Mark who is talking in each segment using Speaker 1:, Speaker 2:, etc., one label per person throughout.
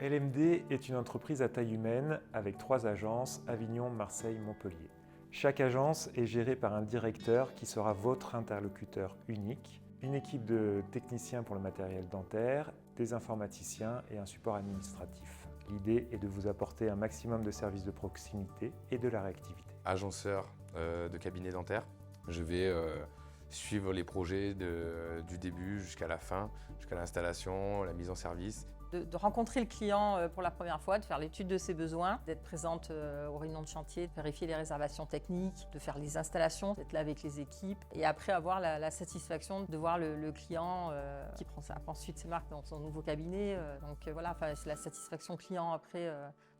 Speaker 1: LMD est une entreprise à taille humaine avec 3 agences, Avignon, Marseille, Montpellier. Chaque agence est gérée par un directeur qui sera votre interlocuteur unique, une équipe de techniciens pour le matériel dentaire, des informaticiens et un support administratif. L'idée est de vous apporter un maximum de services de proximité et de la réactivité.
Speaker 2: Agenceur de cabinet dentaire, je vais suivre les projets du début jusqu'à la fin, jusqu'à l'installation, la mise en service.
Speaker 3: De rencontrer le client pour la première fois, de faire l'étude de ses besoins, d'être présente aux réunions de chantier, de vérifier les réservations techniques, de faire les installations, d'être là avec les équipes et après avoir la satisfaction de voir le client qui prend ensuite ses marques dans son nouveau cabinet. Donc voilà, c'est la satisfaction client après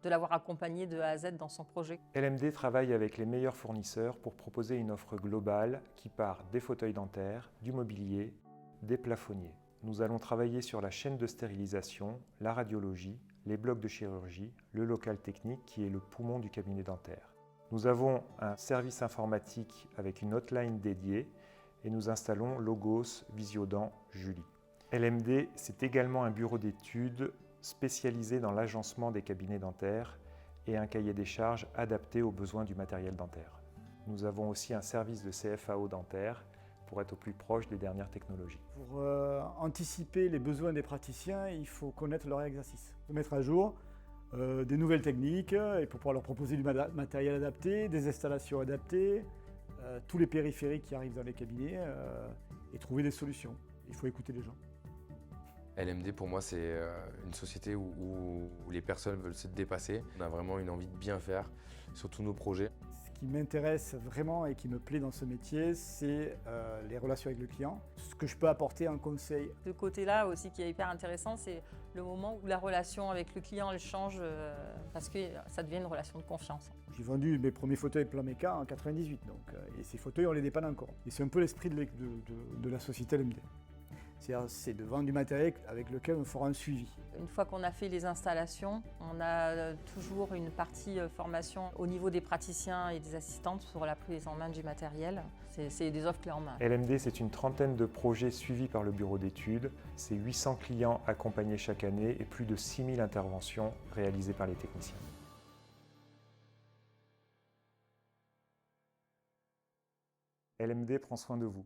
Speaker 3: de l'avoir accompagné de A à Z dans son projet.
Speaker 1: LMD travaille avec les meilleurs fournisseurs pour proposer une offre globale qui part des fauteuils dentaires, du mobilier, des plafonniers. Nous allons travailler sur la chaîne de stérilisation, la radiologie, les blocs de chirurgie, le local technique qui est le poumon du cabinet dentaire. Nous avons un service informatique avec une hotline dédiée et nous installons Logos, Visiodent, Julie. LMD, c'est également un bureau d'études spécialisé dans l'agencement des cabinets dentaires et un cahier des charges adapté aux besoins du matériel dentaire. Nous avons aussi un service de CFAO dentaire pour être au plus proche des dernières technologies.
Speaker 4: Pour anticiper les besoins des praticiens, il faut connaître leur exercice. Il faut mettre à jour des nouvelles techniques et pour pouvoir leur proposer du matériel adapté, des installations adaptées, tous les périphériques qui arrivent dans les cabinets et trouver des solutions. Il faut écouter les gens.
Speaker 2: LMD pour moi c'est une société où les personnes veulent se dépasser. On a vraiment une envie de bien faire sur tous nos projets.
Speaker 4: Ce qui m'intéresse vraiment et qui me plaît dans ce métier, c'est les relations avec le client, ce que je peux apporter en conseil.
Speaker 3: Ce côté-là aussi qui est hyper intéressant, c'est le moment où la relation avec le client elle change parce que ça devient une relation de confiance.
Speaker 4: J'ai vendu mes premiers fauteuils plan méca en 98, et ces fauteuils on les dépanne encore. Et c'est un peu l'esprit de la société LMD. C'est de vendre du matériel avec lequel on fera un suivi.
Speaker 3: Une fois qu'on a fait les installations, on a toujours une partie formation au niveau des praticiens et des assistantes sur la prise en main du matériel. C'est des offres clés en main.
Speaker 1: LMD, c'est une trentaine de projets suivis par le bureau d'études, c'est 800 clients accompagnés chaque année et plus de 6000 interventions réalisées par les techniciens. LMD prend soin de vous.